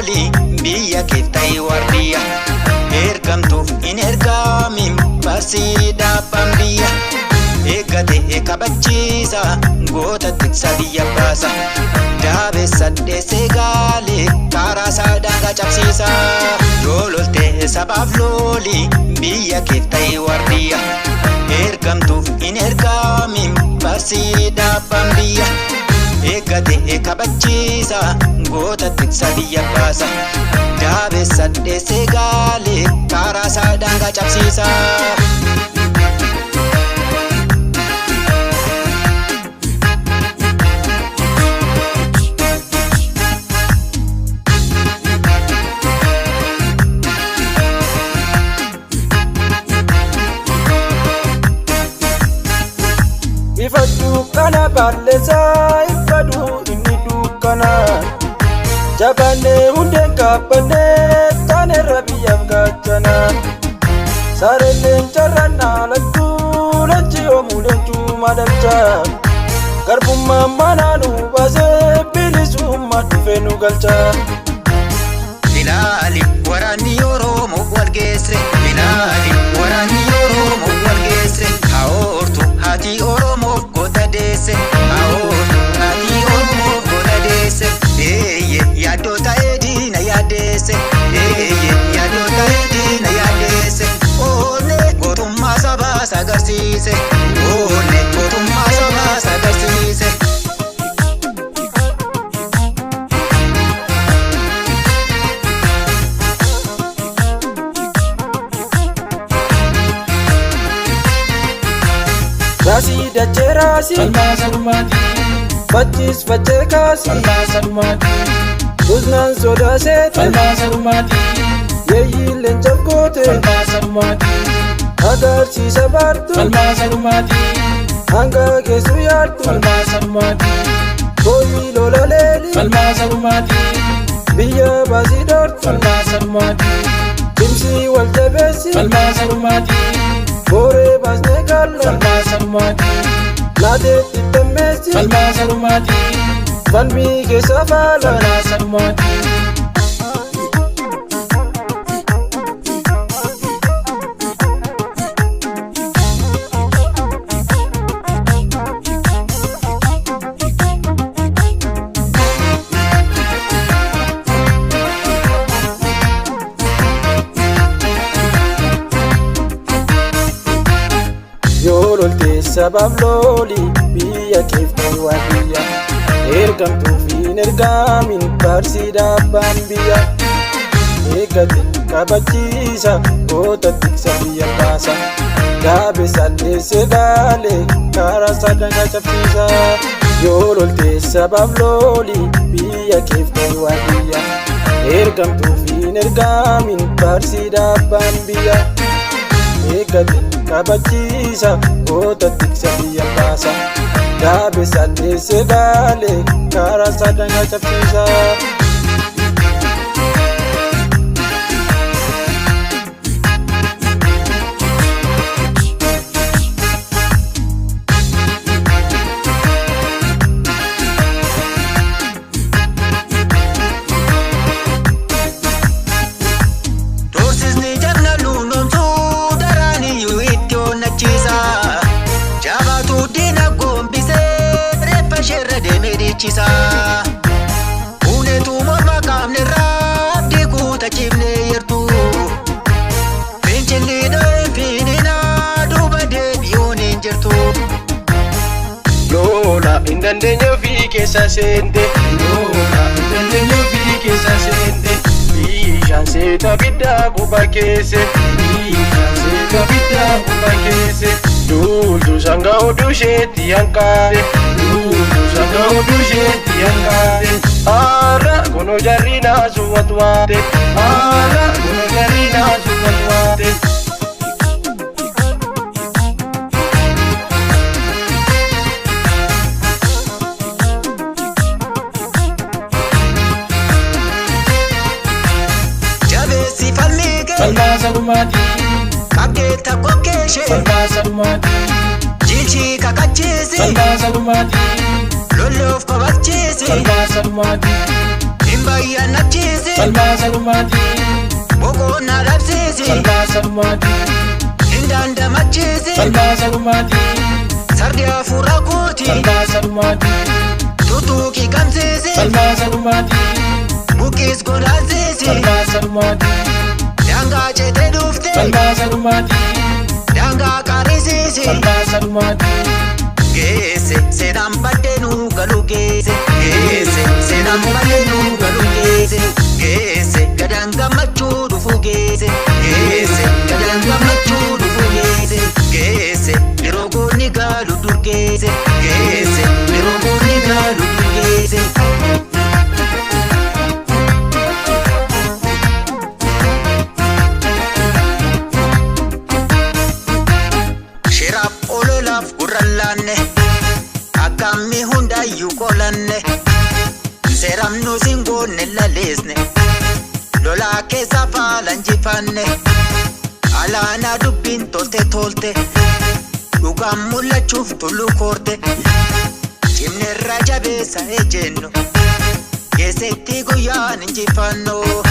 looli biyya keettay wardiya ergamtuuf in ergaamin barsii dhaabban biyya eeggate kabachiisa goota tiksa biyya baasa daabessa dheessee gaalee karaa saadaan cabsiisa yoo lolte sabaaf looli biyya keettay wardiya ergamtuuf in ergaamin barsii dhaabban biyya eeggate kabachiisa goota tiksa biyya baasa daabessa dheessee gaalee karaa saadaan cabsiisa. Ifatu kana balesa ifadu inni dukana jabane hunde kapane tane rabiya gachana sarelen charana latu lanchi omulenchu madalcha garbumma mananu base bilisu madufenu galcha Bilali warani oromo walgese Bilali warani oromo walgese haortu hati oromo goda dese haortu hati oromo goda dese yadota edina yadese yadota edina yadese one gotumma saba sagarsise one gotumma saba sagarsise Rasi dache rasi Salma salmati Bachis bache kasi Salma salmati Uznan soda seti Salma salmati Yeyi lenchaf kote Salma salmati Agar si sabartu Salma salmati Hanga kesu yartu Salma salmati Koyi lola leli Salma salmati Biya basi dortu Salma salmati Kimsi wal jabesi Salma salmati Bore basne kallo Salma salmati Nade titemesi Salma salmati Vanmi kesa fala Salma salmati Yololte sabab loli biya keeftay wardiya ergamtuuf in ergaamin barsii dhaabban biyya eeggate kabachiisa goota tiksa biyya baasa daabessa dheessee gaalee karaa saadaan cabsiisa Yololte sabab loli biyya keeftay wardiya ergamtuuf in ergaamin barsii dhaabban biyya eeggate kabachiisa goota tiksa biyya baasa daabessa dheessee gaalee karaa saadaan cabsiisa Unetu morma kamne rabdi kuta chimne yertu Finchilli doi finina duba debiun injertu Lola indandenya fi keessa seente Lola indandenya fi keessa seente Bishaan seeta biddaa guba keesse Bishaan seeta biddaa guba keesse Dultu sanga oduu sheetti hanqaate Dultu sanga oduu sheetti hanqaate Aara gono jarri naasu watwaate Aara gono jarri naasu watwaate Jabeessi falmige Salma salmati Kabdeetta kokkeeshe Salma salmati Jilchi kakachisi Salma salmati Loloof kobachiisi Salma salmati Simbayya nachisi Salmaa Salmaati Boqonnaa dhabsiisi Salmaa Salmaati Hindanda machisi Salmaa Salmaati Sardi hafuura kooti Salmaa Salmaati Tutuuqii qabsiisi Salmaa Salmaati Buqqis godhaasiisi Salmaa Salmaati Daangaa ceetee dhufte Salmaa Salmaati Daangaa qarisiisi Salmaa Salmaati Geesse seenaan baddeenuu galuu geesse Geesse seenaan baddeenuu galuu geesse Geesse gadaan gammachuu dhufuu geesse Geesse gadaan gammachuu dhufuu geesse Geesse yeroo goonni gaalu dur geesse Geesse yeroo goonni gaalu dur geesse Shiraaf ololaaf gurrallaanne Akkamii hundaayyuu qolanne Seeramnu singoonne laleesne Lolaa keessa faalan jifanne Alaanaa dubbiin tolte Dhugaan mul'achuuf tullu koorte Cimnerra jabeessa ejjennu Keessatti guyyaan injifannoo